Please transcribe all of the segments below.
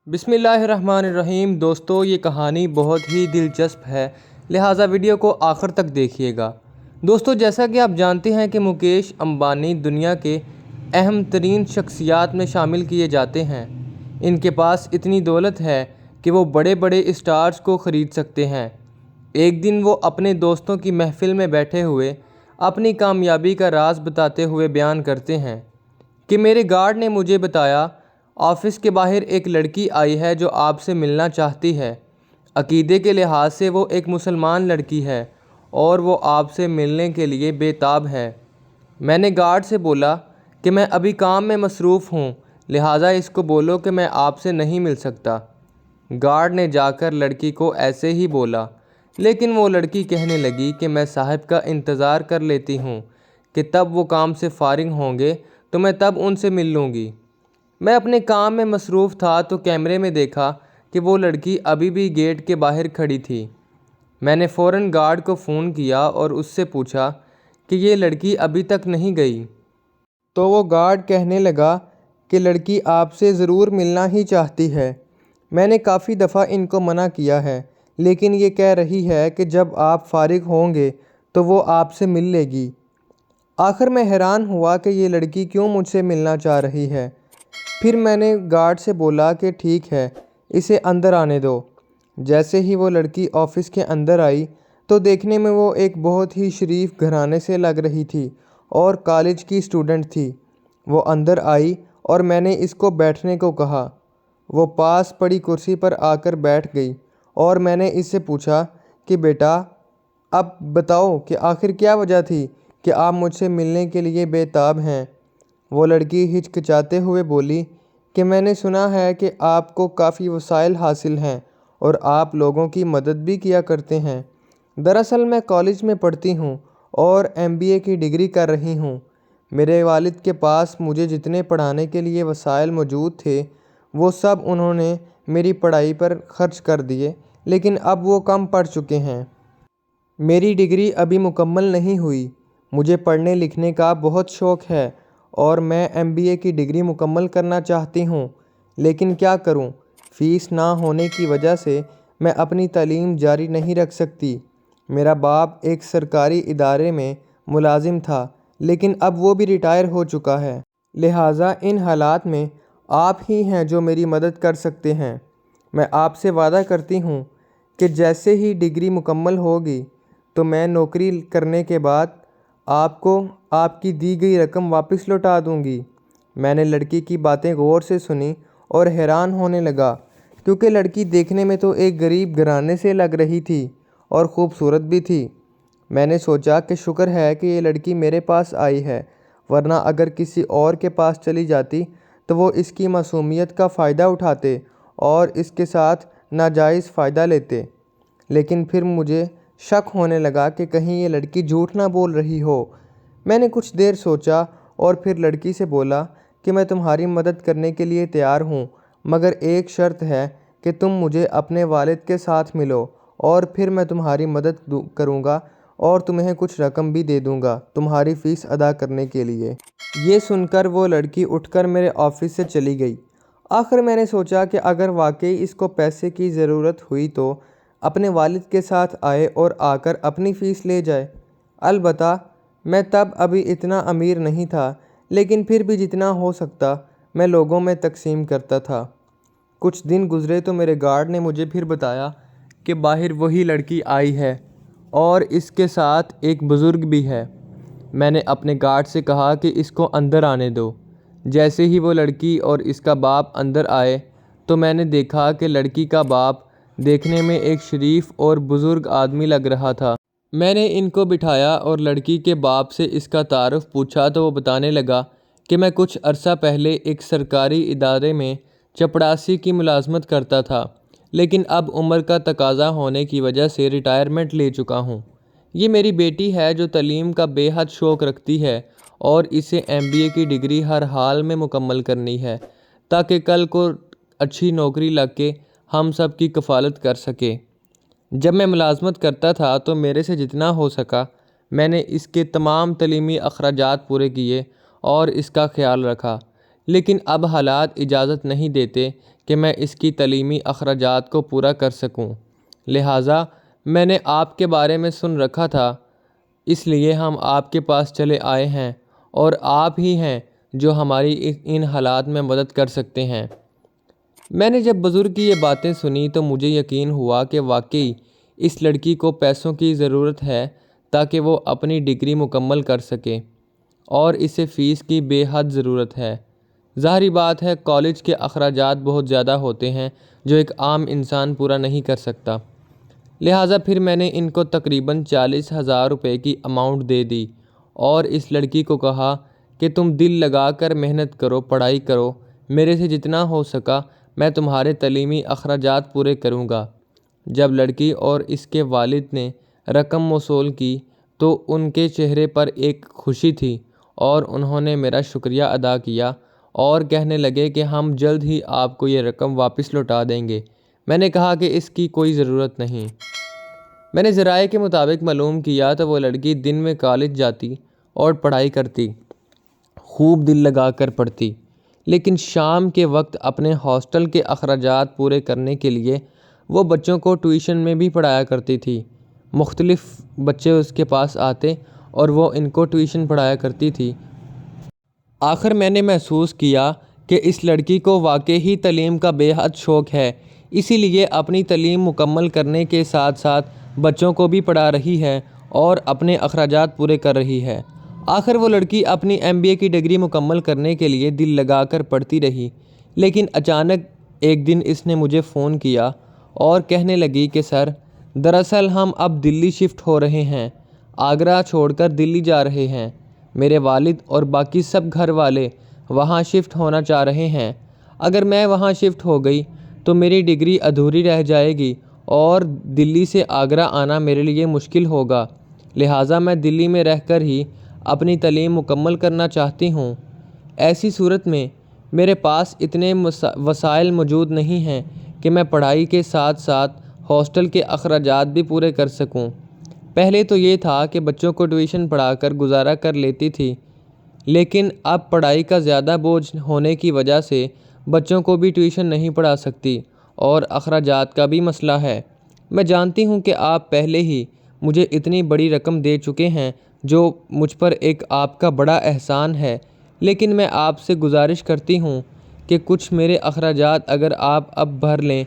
بسم اللہ الرحمن الرحیم۔ دوستو، یہ کہانی بہت ہی دلچسپ ہے، لہٰذا ویڈیو کو آخر تک دیکھیے گا۔ دوستو، جیسا کہ آپ جانتے ہیں کہ مکیش امبانی دنیا کے اہم ترین شخصیات میں شامل کیے جاتے ہیں۔ ان کے پاس اتنی دولت ہے کہ وہ بڑے بڑے اسٹارز کو خرید سکتے ہیں۔ ایک دن وہ اپنے دوستوں کی محفل میں بیٹھے ہوئے اپنی کامیابی کا راز بتاتے ہوئے بیان کرتے ہیں کہ میرے گارڈ نے مجھے بتایا، آفس کے باہر ایک لڑکی آئی ہے جو آپ سے ملنا چاہتی ہے۔ عقیدے کے لحاظ سے وہ ایک مسلمان لڑکی ہے اور وہ آپ سے ملنے کے لیے بے تاب ہے۔ میں نے گارڈ سے بولا کہ میں ابھی کام میں مصروف ہوں، لہٰذا اس کو بولو کہ میں آپ سے نہیں مل سکتا۔ گارڈ نے جا کر لڑکی کو ایسے ہی بولا، لیکن وہ لڑکی کہنے لگی کہ میں صاحب کا انتظار کر لیتی ہوں کہ تب وہ کام سے فارغ ہوں گے تو میں تب ان سے مل لوں گی۔ میں اپنے کام میں مصروف تھا تو کیمرے میں دیکھا کہ وہ لڑکی ابھی بھی گیٹ کے باہر کھڑی تھی۔ میں نے فوراً گارڈ کو فون کیا اور اس سے پوچھا کہ یہ لڑکی ابھی تک نہیں گئی، تو وہ گارڈ کہنے لگا کہ لڑکی آپ سے ضرور ملنا ہی چاہتی ہے۔ میں نے کافی دفعہ ان کو منع کیا ہے، لیکن یہ کہہ رہی ہے کہ جب آپ فارغ ہوں گے تو وہ آپ سے مل لے گی۔ آخر میں حیران ہوا کہ یہ لڑکی کیوں مجھ سے ملنا چاہ رہی ہے۔ پھر میں نے گارڈ سے بولا کہ ٹھیک ہے، اسے اندر آنے دو۔ جیسے ہی وہ لڑکی آفس کے اندر آئی تو دیکھنے میں وہ ایک بہت ہی شریف گھرانے سے لگ رہی تھی اور کالج کی اسٹوڈنٹ تھی۔ وہ اندر آئی اور میں نے اس کو بیٹھنے کو کہا۔ وہ پاس پڑی کرسی پر آ کر بیٹھ گئی اور میں نے اس سے پوچھا کہ بیٹا، اب بتاؤ کہ آخر کیا وجہ تھی کہ آپ مجھ سے ملنے کے لیے بے تاب ہیں؟ وہ لڑکی ہچکچاتے ہوئے بولی کہ میں نے سنا ہے کہ آپ کو کافی وسائل حاصل ہیں اور آپ لوگوں کی مدد بھی کیا کرتے ہیں۔ دراصل میں کالج میں پڑھتی ہوں اور MBA کی ڈگری کر رہی ہوں۔ میرے والد کے پاس مجھے جتنے پڑھانے کے لیے وسائل موجود تھے وہ سب انہوں نے میری پڑھائی پر خرچ کر دیے، لیکن اب وہ کم پڑ چکے ہیں۔ میری ڈگری ابھی مکمل نہیں ہوئی۔ مجھے پڑھنے لکھنے کا بہت شوق ہے اور میں MBA کی ڈگری مکمل کرنا چاہتی ہوں، لیکن کیا کروں، فیس نہ ہونے کی وجہ سے میں اپنی تعلیم جاری نہیں رکھ سکتی۔ میرا باپ ایک سرکاری ادارے میں ملازم تھا، لیکن اب وہ بھی ریٹائر ہو چکا ہے، لہٰذا ان حالات میں آپ ہی ہیں جو میری مدد کر سکتے ہیں۔ میں آپ سے وعدہ کرتی ہوں کہ جیسے ہی ڈگری مکمل ہوگی تو میں نوکری کرنے کے بعد آپ کو آپ کی دی گئی رقم واپس لوٹا دوں گی۔ میں نے لڑکی کی باتیں غور سے سنی اور حیران ہونے لگا، کیونکہ لڑکی دیکھنے میں تو ایک غریب گھرانے سے لگ رہی تھی اور خوبصورت بھی تھی۔ میں نے سوچا کہ شکر ہے کہ یہ لڑکی میرے پاس آئی ہے، ورنہ اگر کسی اور کے پاس چلی جاتی تو وہ اس کی معصومیت کا فائدہ اٹھاتے اور اس کے ساتھ ناجائز فائدہ لیتے۔ لیکن پھر مجھے شک ہونے لگا کہ کہیں یہ لڑکی جھوٹ نہ بول رہی ہو۔ میں نے کچھ دیر سوچا اور پھر لڑکی سے بولا کہ میں تمہاری مدد کرنے کے لیے تیار ہوں، مگر ایک شرط ہے کہ تم مجھے اپنے والد کے ساتھ ملو اور پھر میں تمہاری مدد کروں گا اور تمہیں کچھ رقم بھی دے دوں گا تمہاری فیس ادا کرنے کے لیے۔ یہ سن کر وہ لڑکی اٹھ کر میرے آفس سے چلی گئی۔ آخر میں نے سوچا کہ اگر واقعی اس کو پیسے کی ضرورت ہوئی تو اپنے والد کے ساتھ آئے اور آ کر اپنی فیس لے جائے۔ البتہ میں تب ابھی اتنا امیر نہیں تھا، لیکن پھر بھی جتنا ہو سکتا میں لوگوں میں تقسیم کرتا تھا۔ کچھ دن گزرے تو میرے گارڈ نے مجھے پھر بتایا کہ باہر وہی لڑکی آئی ہے اور اس کے ساتھ ایک بزرگ بھی ہے۔ میں نے اپنے گارڈ سے کہا کہ اس کو اندر آنے دو۔ جیسے ہی وہ لڑکی اور اس کا باپ اندر آئے تو میں نے دیکھا کہ لڑکی کا باپ دیکھنے میں ایک شریف اور بزرگ آدمی لگ رہا تھا۔ میں نے ان کو بٹھایا اور لڑکی کے باپ سے اس کا تعارف پوچھا تو وہ بتانے لگا کہ میں کچھ عرصہ پہلے ایک سرکاری ادارے میں چپڑاسی کی ملازمت کرتا تھا، لیکن اب عمر کا تقاضا ہونے کی وجہ سے ریٹائرمنٹ لے چکا ہوں۔ یہ میری بیٹی ہے جو تعلیم کا بے حد شوق رکھتی ہے اور اسے MBA کی ڈگری ہر حال میں مکمل کرنی ہے تاکہ کل کو اچھی نوکری لگ کے ہم سب کی کفالت کر سکے۔ جب میں ملازمت کرتا تھا تو میرے سے جتنا ہو سکا میں نے اس کے تمام تعلیمی اخراجات پورے کیے اور اس کا خیال رکھا، لیکن اب حالات اجازت نہیں دیتے کہ میں اس کی تعلیمی اخراجات کو پورا کر سکوں، لہٰذا میں نے آپ کے بارے میں سن رکھا تھا، اس لیے ہم آپ کے پاس چلے آئے ہیں اور آپ ہی ہیں جو ہماری ان حالات میں مدد کر سکتے ہیں۔ میں نے جب بزرگ کی یہ باتیں سنی تو مجھے یقین ہوا کہ واقعی اس لڑکی کو پیسوں کی ضرورت ہے تاکہ وہ اپنی ڈگری مکمل کر سکے، اور اسے فیس کی بے حد ضرورت ہے۔ ظاہری بات ہے کالج کے اخراجات بہت زیادہ ہوتے ہیں جو ایک عام انسان پورا نہیں کر سکتا، لہٰذا پھر میں نے ان کو تقریباً 40,000 روپے کی اماؤنٹ دے دی اور اس لڑکی کو کہا کہ تم دل لگا کر محنت کرو، پڑھائی کرو، میرے سے جتنا ہو سکا میں تمہارے تعلیمی اخراجات پورے کروں گا۔ جب لڑکی اور اس کے والد نے رقم موصول کی تو ان کے چہرے پر ایک خوشی تھی اور انہوں نے میرا شکریہ ادا کیا اور کہنے لگے کہ ہم جلد ہی آپ کو یہ رقم واپس لوٹا دیں گے۔ میں نے کہا کہ اس کی کوئی ضرورت نہیں۔ میں نے ذرائع کے مطابق معلوم کیا تو وہ لڑکی دن میں کالج جاتی اور پڑھائی کرتی، خوب دل لگا کر پڑھتی، لیکن شام کے وقت اپنے ہاسٹل کے اخراجات پورے کرنے کے لیے وہ بچوں کو ٹیوشن میں بھی پڑھایا کرتی تھی۔ مختلف بچے اس کے پاس آتے اور وہ ان کو ٹیوشن پڑھایا کرتی تھی۔ آخر میں نے محسوس کیا کہ اس لڑکی کو واقعی تعلیم کا بے حد شوق ہے، اسی لیے اپنی تعلیم مکمل کرنے کے ساتھ ساتھ بچوں کو بھی پڑھا رہی ہے اور اپنے اخراجات پورے کر رہی ہے۔ آخر وہ لڑکی اپنی MBA کی ڈگری مکمل کرنے کے لیے دل لگا کر پڑھتی رہی، لیکن اچانک ایک دن اس نے مجھے فون کیا اور کہنے لگی کہ سر، دراصل ہم اب دلی شفٹ ہو رہے ہیں، آگرہ چھوڑ کر دلی جا رہے ہیں۔ میرے والد اور باقی سب گھر والے وہاں شفٹ ہونا چاہ رہے ہیں۔ اگر میں وہاں شفٹ ہو گئی تو میری ڈگری ادھوری رہ جائے گی اور دلی سے آگرہ آنا میرے لیے مشکل ہوگا، لہٰذا میں دلی میں رہ کر ہی اپنی تعلیم مکمل کرنا چاہتی ہوں۔ ایسی صورت میں میرے پاس اتنے وسائل موجود نہیں ہیں کہ میں پڑھائی کے ساتھ ساتھ ہاسٹل کے اخراجات بھی پورے کر سکوں۔ پہلے تو یہ تھا کہ بچوں کو ٹیوشن پڑھا کر گزارا کر لیتی تھی، لیکن اب پڑھائی کا زیادہ بوجھ ہونے کی وجہ سے بچوں کو بھی ٹیوشن نہیں پڑھا سکتی اور اخراجات کا بھی مسئلہ ہے۔ میں جانتی ہوں کہ آپ پہلے ہی مجھے اتنی بڑی رقم دے چکے ہیں جو مجھ پر ایک آپ کا بڑا احسان ہے، لیکن میں آپ سے گزارش کرتی ہوں کہ کچھ میرے اخراجات اگر آپ اب بھر لیں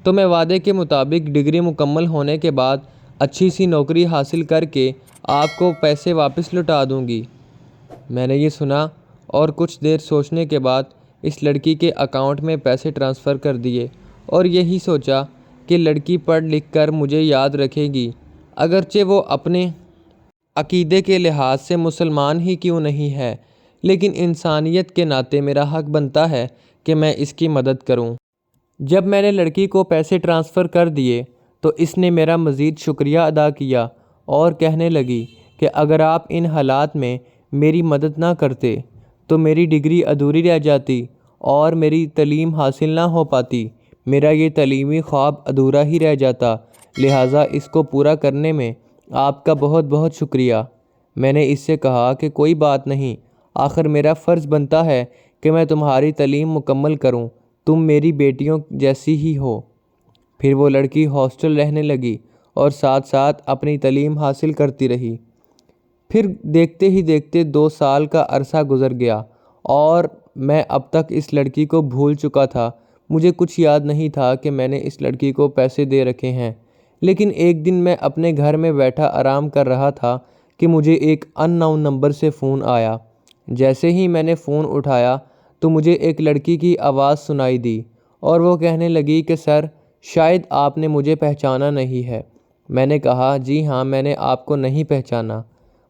تو میں وعدے کے مطابق ڈگری مکمل ہونے کے بعد اچھی سی نوکری حاصل کر کے آپ کو پیسے واپس لوٹا دوں گی۔ میں نے یہ سنا اور کچھ دیر سوچنے کے بعد اس لڑکی کے اکاؤنٹ میں پیسے ٹرانسفر کر دیے اور یہی سوچا کہ لڑکی پڑھ لکھ کر مجھے یاد رکھے گی، اگرچہ وہ اپنے عقیدے کے لحاظ سے مسلمان ہی کیوں نہیں ہے، لیکن انسانیت کے ناطے میرا حق بنتا ہے کہ میں اس کی مدد کروں۔ جب میں نے لڑکی کو پیسے ٹرانسفر کر دیے تو اس نے میرا مزید شکریہ ادا کیا اور کہنے لگی کہ اگر آپ ان حالات میں میری مدد نہ کرتے تو میری ڈگری ادھوری رہ جاتی اور میری تعلیم حاصل نہ ہو پاتی، میرا یہ تعلیمی خواب ادھورا ہی رہ جاتا، لہٰذا اس کو پورا کرنے میں آپ کا بہت بہت شکریہ۔ میں نے اس سے کہا کہ کوئی بات نہیں، آخر میرا فرض بنتا ہے کہ میں تمہاری تعلیم مکمل کروں، تم میری بیٹیوں جیسی ہی ہو۔ پھر وہ لڑکی ہاسٹل رہنے لگی اور ساتھ ساتھ اپنی تعلیم حاصل کرتی رہی۔ پھر دیکھتے ہی دیکھتے 2 سال کا عرصہ گزر گیا اور میں اب تک اس لڑکی کو بھول چکا تھا۔ مجھے کچھ یاد نہیں تھا کہ میں نے اس لڑکی کو پیسے دے رکھے ہیں، لیکن ایک دن میں اپنے گھر میں بیٹھا آرام کر رہا تھا کہ مجھے ایک ان نون نمبر سے فون آیا۔ جیسے ہی میں نے فون اٹھایا تو مجھے ایک لڑکی کی آواز سنائی دی اور وہ کہنے لگی کہ سر، شاید آپ نے مجھے پہچانا نہیں ہے۔ میں نے کہا جی ہاں، میں نے آپ کو نہیں پہچانا۔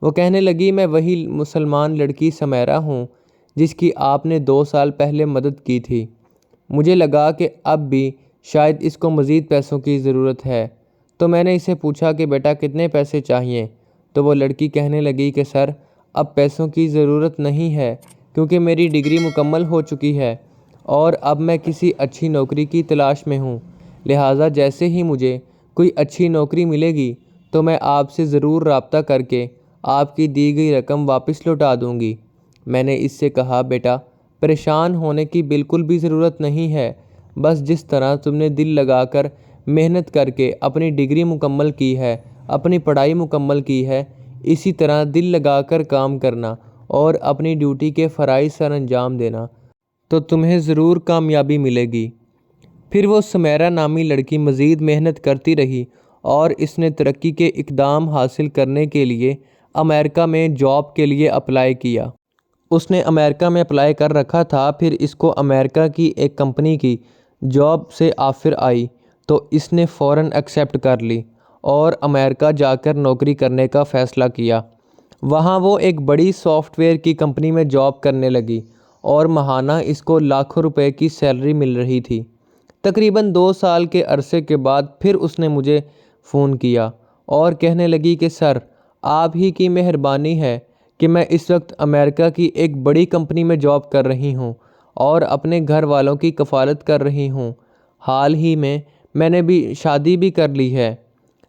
وہ کہنے لگی میں وہی مسلمان لڑکی سمیرہ ہوں جس کی آپ نے 2 سال پہلے مدد کی تھی۔ مجھے لگا کہ اب بھی شاید اس کو مزید پیسوں کی ضرورت ہے، تو میں نے اسے پوچھا کہ بیٹا کتنے پیسے چاہیے؟ تو وہ لڑکی کہنے لگی کہ سر، اب پیسوں کی ضرورت نہیں ہے کیونکہ میری ڈگری مکمل ہو چکی ہے اور اب میں کسی اچھی نوکری کی تلاش میں ہوں، لہٰذا جیسے ہی مجھے کوئی اچھی نوکری ملے گی تو میں آپ سے ضرور رابطہ کر کے آپ کی دی گئی رقم واپس لوٹا دوں گی۔ میں نے اس سے کہا بیٹا، پریشان ہونے کی بالکل بھی ضرورت نہیں ہے، بس جس طرح تم نے دل لگا کر محنت کر کے اپنی ڈگری مکمل کی ہے، اپنی پڑھائی مکمل کی ہے، اسی طرح دل لگا کر کام کرنا اور اپنی ڈیوٹی کے فرائض سر انجام دینا تو تمہیں ضرور کامیابی ملے گی۔ پھر وہ سمیرہ نامی لڑکی مزید محنت کرتی رہی اور اس نے ترقی کے اقدام حاصل کرنے کے لیے امریکہ میں جاب کے لیے اپلائی کیا۔ اس نے امریکہ میں اپلائی کر رکھا تھا، پھر اس کو امریکہ کی ایک کمپنی کی جاب سے آفر آئی تو اس نے فوراً ایکسیپٹ کر لی اور امریکہ جا کر نوکری کرنے کا فیصلہ کیا۔ وہاں وہ ایک بڑی سافٹ ویئر کی کمپنی میں جاب کرنے لگی اور ماہانہ اس کو لاکھوں روپے کی سیلری مل رہی تھی۔ تقریباً 2 سال کے عرصے کے بعد پھر اس نے مجھے فون کیا اور کہنے لگی کہ سر، آپ ہی کی مہربانی ہے کہ میں اس وقت امریکہ کی ایک بڑی کمپنی میں جاب کر رہی ہوں اور اپنے گھر والوں کی کفالت کر رہی ہوں۔ حال ہی میں نے بھی شادی بھی کر لی ہے۔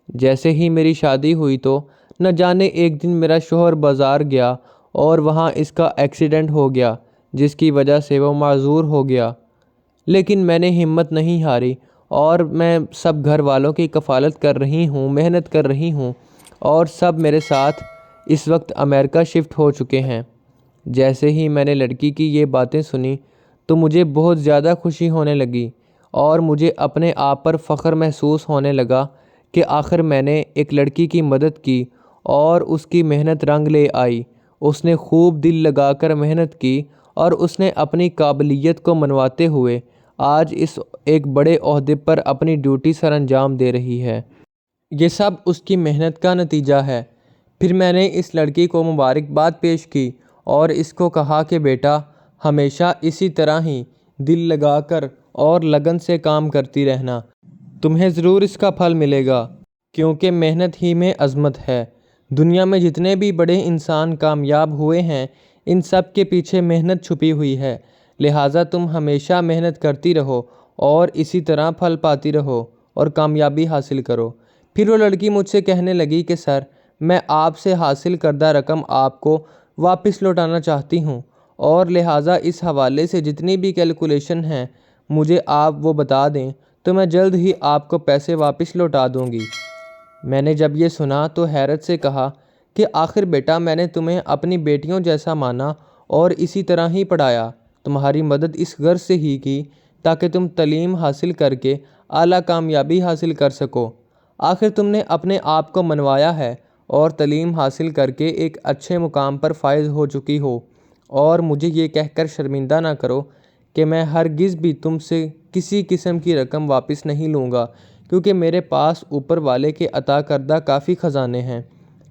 جیسے ہی میری شادی ہوئی تو نہ جانے ایک دن میرا شوہر بازار گیا اور وہاں اس کا ایکسیڈنٹ ہو گیا، جس کی وجہ سے وہ معذور ہو گیا۔ لیکن میں نے ہمت نہیں ہاری اور میں سب گھر والوں کی کفالت کر رہی ہوں، محنت کر رہی ہوں اور سب میرے ساتھ اس وقت امریکہ شفٹ ہو چکے ہیں۔ جیسے ہی میں نے لڑکی کی یہ باتیں سنی تو مجھے بہت زیادہ خوشی ہونے لگی اور مجھے اپنے آپ پر فخر محسوس ہونے لگا کہ آخر میں نے ایک لڑکی کی مدد کی اور اس کی محنت رنگ لے آئی۔ اس نے خوب دل لگا کر محنت کی اور اس نے اپنی قابلیت کو منواتے ہوئے آج اس ایک بڑے عہدے پر اپنی ڈیوٹی سر انجام دے رہی ہے۔ یہ سب اس کی محنت کا نتیجہ ہے۔ پھر میں نے اس لڑکی کو مبارکباد پیش کی اور اس کو کہا کہ بیٹا، ہمیشہ اسی طرح ہی دل لگا کر اور لگن سے کام کرتی رہنا، تمہیں ضرور اس کا پھل ملے گا، کیونکہ محنت ہی میں عظمت ہے۔ دنیا میں جتنے بھی بڑے انسان کامیاب ہوئے ہیں، ان سب کے پیچھے محنت چھپی ہوئی ہے، لہٰذا تم ہمیشہ محنت کرتی رہو اور اسی طرح پھل پاتی رہو اور کامیابی حاصل کرو۔ پھر وہ لڑکی مجھ سے کہنے لگی کہ سر، میں آپ سے حاصل کردہ رقم آپ کو واپس لوٹانا چاہتی ہوں اور لہٰذا اس حوالے سے جتنی بھی کیلکولیشن ہیں مجھے آپ وہ بتا دیں تو میں جلد ہی آپ کو پیسے واپس لوٹا دوں گی۔ میں نے جب یہ سنا تو حیرت سے کہا کہ آخر بیٹا، میں نے تمہیں اپنی بیٹیوں جیسا مانا اور اسی طرح ہی پڑھایا، تمہاری مدد اس غرض سے ہی کی تاکہ تم تعلیم حاصل کر کے اعلیٰ کامیابی حاصل کر سکو۔ آخر تم نے اپنے آپ کو منوایا ہے اور تعلیم حاصل کر کے ایک اچھے مقام پر فائز ہو چکی ہو، اور مجھے یہ کہہ کر شرمندہ نہ کرو کہ میں ہرگز بھی تم سے کسی قسم کی رقم واپس نہیں لوں گا، کیونکہ میرے پاس اوپر والے کے عطا کردہ کافی خزانے ہیں،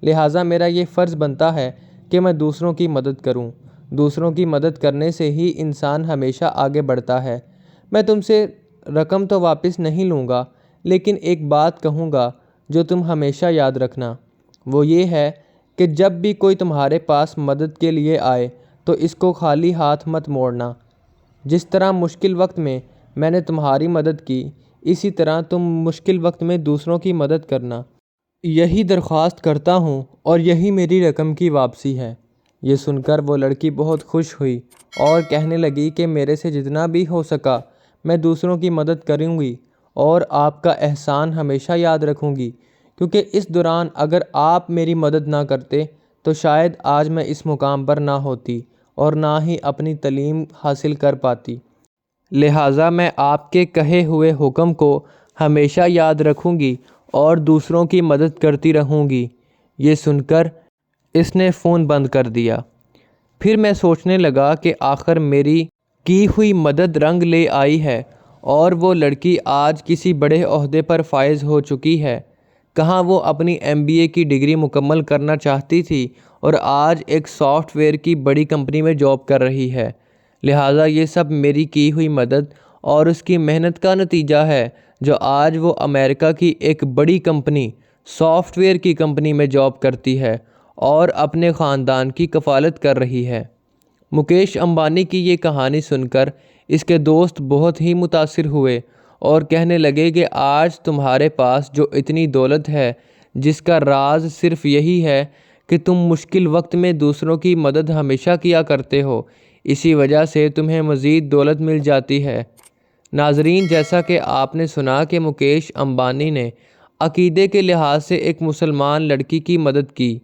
لہٰذا میرا یہ فرض بنتا ہے کہ میں دوسروں کی مدد کروں۔ دوسروں کی مدد کرنے سے ہی انسان ہمیشہ آگے بڑھتا ہے۔ میں تم سے رقم تو واپس نہیں لوں گا، لیکن ایک بات کہوں گا جو تم ہمیشہ یاد رکھنا، وہ یہ ہے کہ جب بھی کوئی تمہارے پاس مدد کے لیے آئے تو اس کو خالی ہاتھ مت موڑنا۔ جس طرح مشکل وقت میں نے تمہاری مدد کی، اسی طرح تم مشکل وقت میں دوسروں کی مدد کرنا۔ یہی درخواست کرتا ہوں اور یہی میری رقم کی واپسی ہے۔ یہ سن کر وہ لڑکی بہت خوش ہوئی اور کہنے لگی کہ میرے سے جتنا بھی ہو سکا میں دوسروں کی مدد کروں گی اور آپ کا احسان ہمیشہ یاد رکھوں گی، کیونکہ اس دوران اگر آپ میری مدد نہ کرتے تو شاید آج میں اس مقام پر نہ ہوتی اور نہ ہی اپنی تعلیم حاصل کر پاتی، لہٰذا میں آپ کے کہے ہوئے حکم کو ہمیشہ یاد رکھوں گی اور دوسروں کی مدد کرتی رہوں گی۔ یہ سن کر اس نے فون بند کر دیا۔ پھر میں سوچنے لگا کہ آخر میری کی ہوئی مدد رنگ لے آئی ہے اور وہ لڑکی آج کسی بڑے عہدے پر فائز ہو چکی ہے۔ کہاں وہ اپنی MBA کی ڈگری مکمل کرنا چاہتی تھی اور آج ایک سافٹ ویئر کی بڑی کمپنی میں جاب کر رہی ہے۔ لہٰذا یہ سب میری کی ہوئی مدد اور اس کی محنت کا نتیجہ ہے جو آج وہ امریکہ کی ایک بڑی کمپنی، سافٹ ویئر کی کمپنی میں جاب کرتی ہے اور اپنے خاندان کی کفالت کر رہی ہے۔ مکیش امبانی کی یہ کہانی سن کر اس کے دوست بہت ہی متاثر ہوئے اور کہنے لگے کہ آج تمہارے پاس جو اتنی دولت ہے، جس کا راز صرف یہی ہے کہ تم مشکل وقت میں دوسروں کی مدد ہمیشہ کیا کرتے ہو، اسی وجہ سے تمہیں مزید دولت مل جاتی ہے۔ ناظرین، جیسا کہ آپ نے سنا کہ مکیش امبانی نے عقیدے کے لحاظ سے ایک مسلمان لڑکی کی مدد کی۔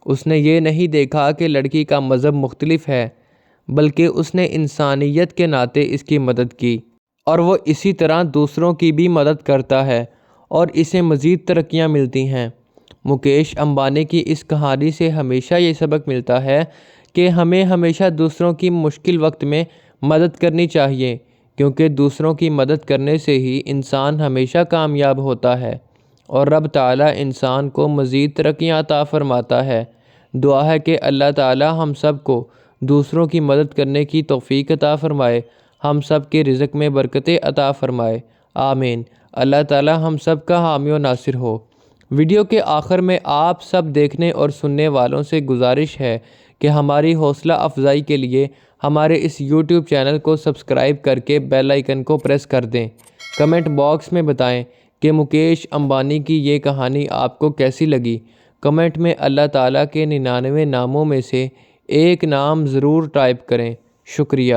اس نے یہ نہیں دیکھا کہ لڑکی کا مذہب مختلف ہے، بلکہ اس نے انسانیت کے ناطے اس کی مدد کی، اور وہ اسی طرح دوسروں کی بھی مدد کرتا ہے اور اسے مزید ترقیاں ملتی ہیں۔ مکیش امبانی کی اس کہانی سے ہمیشہ یہ سبق ملتا ہے کہ ہمیں ہمیشہ دوسروں کی مشکل وقت میں مدد کرنی چاہیے، کیونکہ دوسروں کی مدد کرنے سے ہی انسان ہمیشہ کامیاب ہوتا ہے اور رب تعالیٰ انسان کو مزید ترقیاں عطا فرماتا ہے۔ دعا ہے کہ اللہ تعالیٰ ہم سب کو دوسروں کی مدد کرنے کی توفیق عطا فرمائے، ہم سب کے رزق میں برکتیں عطا فرمائے، آمین۔ اللہ تعالیٰ ہم سب کا حامی و ناصر ہو۔ ویڈیو کے آخر میں آپ سب دیکھنے اور سننے والوں سے گزارش ہے کہ ہماری حوصلہ افزائی کے لیے ہمارے اس یوٹیوب چینل کو سبسکرائب کر کے بیل آئیکن کو پریس کر دیں۔ کمنٹ باکس میں بتائیں کہ مکیش امبانی کی یہ کہانی آپ کو کیسی لگی۔ کمنٹ میں اللہ تعالیٰ کے 99 ناموں میں سے ایک نام ضرور ٹائپ کریں۔ شکریہ۔